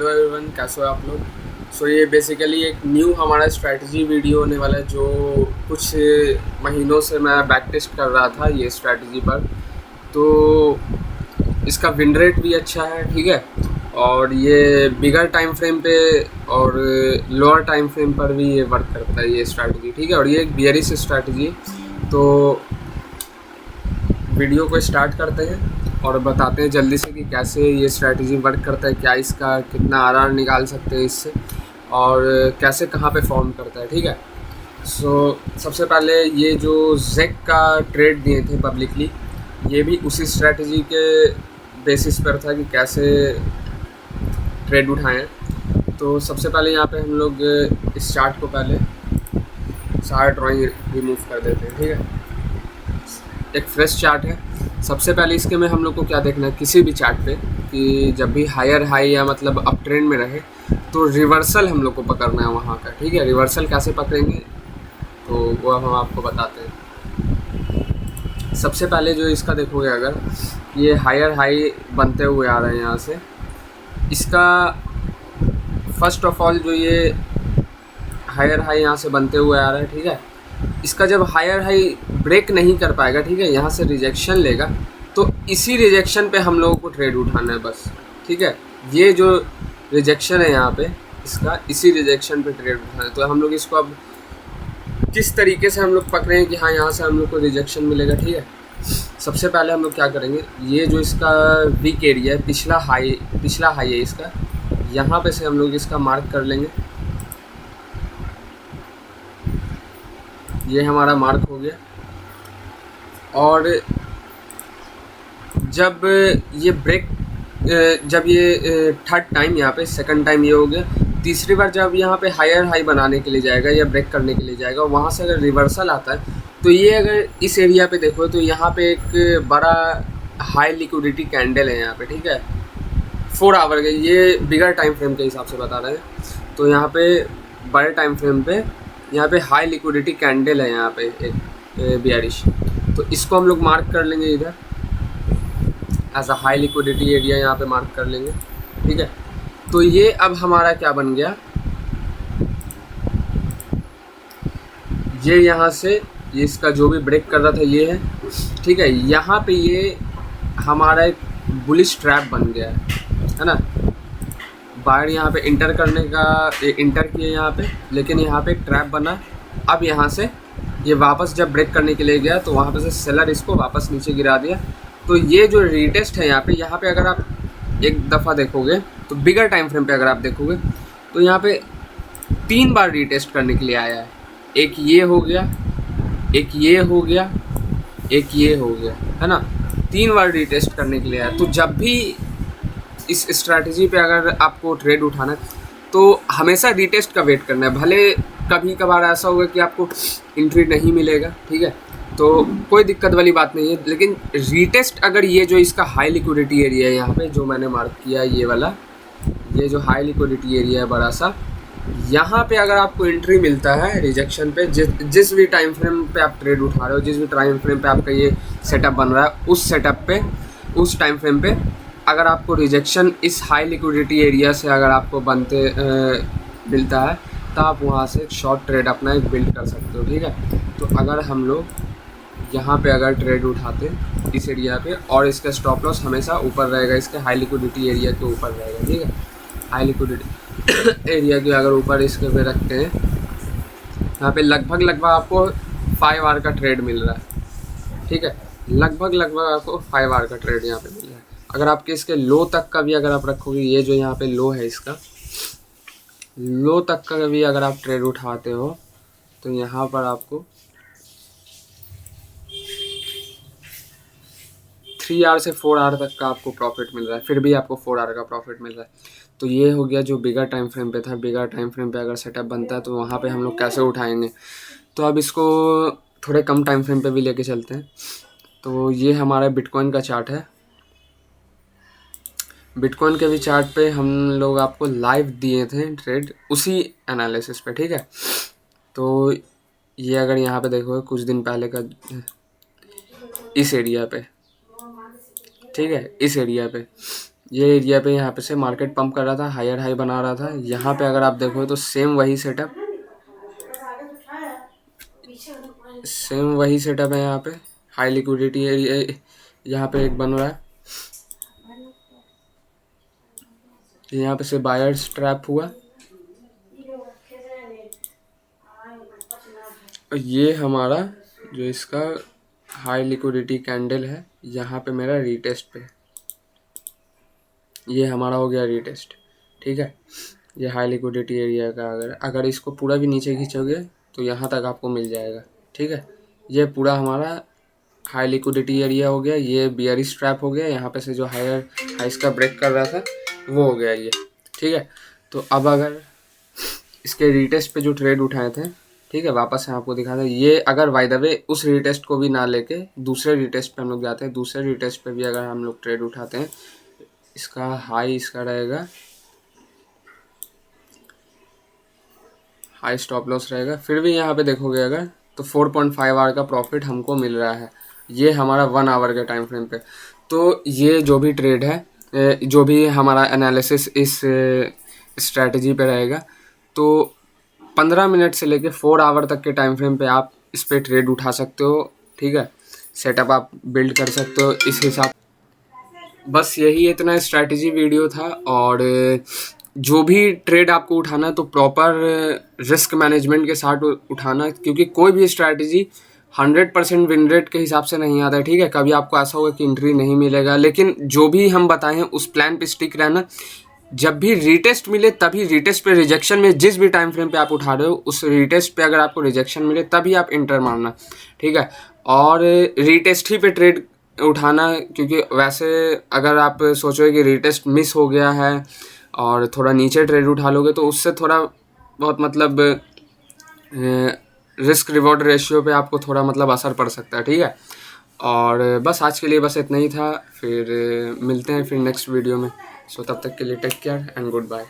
Hello everyone, कैसे हो आप लोग। ये बेसिकली एक न्यू हमारा स्ट्रैटेजी वीडियो होने वाला है जो कुछ महीनों से मैं बैक टेस्ट कर रहा था ये स्ट्रैटेजी पर। तो इसका विन रेट भी अच्छा है, ठीक है। और ये बिगर टाइम फ्रेम पे और लोअर टाइम फ्रेम पर भी ये वर्क करता है ये स्ट्रैटेजी, ठीक है। और ये एक बियरिश स्ट्रैटेजी है। तो वीडियो को स्टार्ट करते हैं और बताते हैं जल्दी से कि कैसे ये स्ट्रैटेजी वर्क करता है, क्या इसका कितना आरआर निकाल सकते हैं इससे, और कैसे कहाँ पे फॉर्म करता है, ठीक है। सबसे पहले ये जो जेक का ट्रेड दिए थे पब्लिकली, ये भी उसी स्ट्रैटेजी के बेसिस पर था कि कैसे ट्रेड उठाएं। तो सबसे पहले यहाँ पे हम लोग इस चार्ट को पहले सारा ड्राइंग रिमूव कर देते हैं, ठीक है। एक फ्रेश चार्ट है। सबसे पहले इसके में हम लोग को क्या देखना है किसी भी चार्ट पे कि जब भी हायर हाई या मतलब अप ट्रेंड में रहे तो रिवर्सल हम लोग को पकड़ना है वहाँ का, ठीक है। रिवर्सल कैसे पकड़ेंगे तो वो अब हम आपको बताते हैं। सबसे पहले जो इसका देखोगे, अगर ये हायर हाई बनते हुए आ रहे हैं यहाँ से, इसका फर्स्ट ऑफ ऑल जो ये हायर हाई यहाँ से बनते हुए आ रहा है, ठीक है। इसका जब हायर हाई ब्रेक नहीं कर पाएगा, ठीक है, यहाँ से रिजेक्शन लेगा, तो इसी रिजेक्शन पे हम लोगों को ट्रेड उठाना है बस, ठीक है। ये जो रिजेक्शन है यहाँ पे, इसका इसी रिजेक्शन पे ट्रेड उठाना है। तो हम लोग इसको अब किस तरीके से हम लोग पकड़े हैं कि हाँ यहाँ से हम लोग को रिजेक्शन मिलेगा, ठीक है। सबसे पहले हम लोग क्या करेंगे, ये जो इसका वीक एरिया है, पिछला हाई है इसका, यहाँ पे से हम लोग इसका मार्क कर लेंगे। ये हमारा मार्क हो गया। और जब ये ब्रेक, जब ये थर्ड टाइम, यहाँ पे सेकंड टाइम ये हो गया, तीसरी बार जब यहाँ पे हायर हाई बनाने के लिए जाएगा या ब्रेक करने के लिए जाएगा, वहाँ से अगर रिवर्सल आता है तो ये अगर इस एरिया पे देखो तो यहाँ पे एक बड़ा हाई लिक्विडिटी कैंडल है यहाँ पे, ठीक है। 4 आवर के, ये बिगर टाइम फ्रेम के हिसाब से बता रहे हैं। तो यहाँ पे बड़े टाइम फ्रेम पे यहाँ पे हाई लिक्विडिटी कैंडल है यहाँ पे एक बियरिश। तो इसको हम लोग मार्क कर लेंगे इधर as a high liquidity area, यहाँ पे मार्क कर लेंगे, ठीक है। तो ये अब हमारा क्या बन गया, ये यहाँ से ये इसका जो भी ब्रेक कर रहा था ये है, ठीक है। यहाँ पे ये हमारा एक बुलिश ट्रैप बन गया है ना। बायर यहाँ पे इंटर करने का इंटर किए यहाँ पे, लेकिन यहाँ पे एक ट्रैप बना। अब यहाँ से ये वापस जब ब्रेक करने के लिए गया तो वहाँ पे से सेलर इसको वापस नीचे गिरा दिया। तो ये जो रीटेस्ट है यहाँ पे अगर आप एक दफ़ा देखोगे तो बिगर टाइम फ्रेम पे अगर आप देखोगे तो यहाँ पे 3 बार रीटेस्ट करने के लिए आया है। एक ये हो गया, एक ये हो गया, एक ये हो गया, है ना। 3 बार रीटेस्ट करने के लिए आया। तो जब भी इस स्ट्रैटेजी पे अगर आपको ट्रेड उठाना है तो हमेशा रीटेस्ट का वेट करना है। भले कभी कभार ऐसा होगा कि आपको एंट्री नहीं मिलेगा, ठीक है, तो कोई दिक्कत वाली बात नहीं है, लेकिन रीटेस्ट अगर ये जो इसका हाई लिक्विडिटी एरिया है यहाँ पे जो मैंने मार्क किया ये वाला, ये जो हाई लिक्विडिटी एरिया है बड़ा सा, यहाँ पे अगर आपको एंट्री मिलता है रिजेक्शन पे, जिस भी टाइम फ्रेम पे आप ट्रेड उठा रहे हो, जिस भी टाइम फ्रेम पे आपका ये सेटअप बन रहा है, उस सेटअप पे, उस टाइम फ्रेम पे अगर आपको रिजेक्शन इस हाई लिक्विडिटी एरिया से अगर आपको बनते मिलता है तो आप वहाँ से एक शॉर्ट ट्रेड अपना एक बिल्ड कर सकते हो, ठीक है। तो अगर हम लोग यहाँ पे अगर ट्रेड उठाते इस एरिया पे, और इसका स्टॉप लॉस हमेशा ऊपर रहेगा, इसके हाई लिक्विडिटी एरिया के ऊपर रहेगा, ठीक है। हाई लिक्विडिटी एरिया के अगर ऊपर इसके पे रखते हैं, यहाँ पे लगभग आपको 5 आवर का ट्रेड मिल रहा है, ठीक है। लगभग आपको 5 आवर का ट्रेड यहाँ पे मिल रहा है। अगर आपके इसके लो तक का भी अगर आप रखोगे, ये जो यहाँ पे लो है इसका, लो तक का भी अगर आप ट्रेड उठाते हो तो यहाँ पर आपको 3 आवर से 4 आवर तक का आपको प्रॉफिट मिल रहा है, फिर भी आपको 4 आवर का प्रॉफिट मिल रहा है। तो ये हो गया जो बिगर टाइम फ्रेम पे था। बिगर टाइम फ्रेम पे अगर सेटअप बनता है तो वहाँ पे हम लोग कैसे उठाएंगे। तो अब इसको थोड़े कम टाइम फ्रेम पे भी लेके चलते हैं। तो ये हमारा बिटकॉइन का चार्ट है। बिटकॉइन के भी चार्ट पे हम लोग आपको लाइव दिए थे ट्रेड उसी एनालिसिस पे, ठीक है। तो ये अगर यहाँ पे देखो कुछ दिन पहले का इस एरिया पे, ठीक है, इस एरिया पे ये एरिया पे यहाँ पे से मार्केट पंप कर रहा था, हायर हाई बना रहा था। यहाँ पे अगर आप देखो तो सेम वही सेटअप है। यहाँ पे हाई लिक्विडिटी एरिया यहाँ पे एक बन रहा है। यहाँ पे से बायर्स ट्रैप हुआ। और ये हमारा जो इसका हाई लिक्विडिटी कैंडल है, यहाँ पे मेरा रीटेस्ट पे, ये हमारा हो गया रीटेस्ट। ठीक है, ये हाई लिक्विडिटी एरिया का अगर इसको पूरा भी नीचे खींचोगे तो यहाँ तक आपको मिल जाएगा। ठीक है, ये पूरा हमारा हाई लिक्विडिटी एरिया हो गया। ये बियरिश ट्रैप हो गया। यहाँ पे से जो हायर हाइस का ब्रेक कर रहा था वो हो गया ये। ठीक है, तो अब अगर इसके रीटेस्ट पे जो ट्रेड उठाए थे, ठीक है, वापस से आपको दिखा दें। ये अगर बाय द वे उस रीटेस्ट को भी ना लेके दूसरे रीटेस्ट पे हम लोग जाते हैं, दूसरे रीटेस्ट पे भी अगर हम लोग ट्रेड उठाते हैं, इसका हाई इसका रहेगा, हाई स्टॉप लॉस रहेगा, फिर भी यहाँ पे देखोगे अगर तो 4.5 आवर का प्रॉफिट हमको मिल रहा है। ये हमारा 1 आवर के टाइम फ्रेम पे। तो ये जो भी ट्रेड है, जो भी हमारा एनालिसिस इस स्ट्रैटेजी पे रहेगा, तो 15 मिनट से लेके 4 आवर तक के टाइम फ्रेम पे आप इस पे ट्रेड उठा सकते हो। ठीक है, सेटअप आप बिल्ड कर सकते हो इस हिसाब। बस यही इतना स्ट्रैटेजी वीडियो था। और जो भी ट्रेड आपको उठाना है तो प्रॉपर रिस्क मैनेजमेंट के साथ उठाना, क्योंकि कोई भी स्ट्रैटेजी 100% विन रेट के हिसाब से नहीं आता है। ठीक है, कभी आपको ऐसा होगा कि एंट्री नहीं मिलेगा, लेकिन जो भी हम बताए हैं उस प्लान पे स्टिक रहना। जब भी रीटेस्ट मिले तभी रीटेस्ट पे रिजेक्शन में, जिस भी टाइम फ्रेम पे आप उठा रहे हो उस रीटेस्ट पे अगर आपको रिजेक्शन मिले तभी आप इंटर मारना। ठीक है, और रीटेस्ट ही पे ट्रेड उठाना, क्योंकि वैसे अगर आप सोचोगे कि रीटेस्ट मिस हो गया है और थोड़ा नीचे ट्रेड उठा लोगे तो उससे थोड़ा बहुत मतलब रिस्क रिवॉर्ड रेशियो पे आपको थोड़ा मतलब असर पड़ सकता है। ठीक है, और बस आज के लिए बस इतना ही था। फिर मिलते हैं फिर नेक्स्ट वीडियो में। सो तब तक के लिए take care and good bye.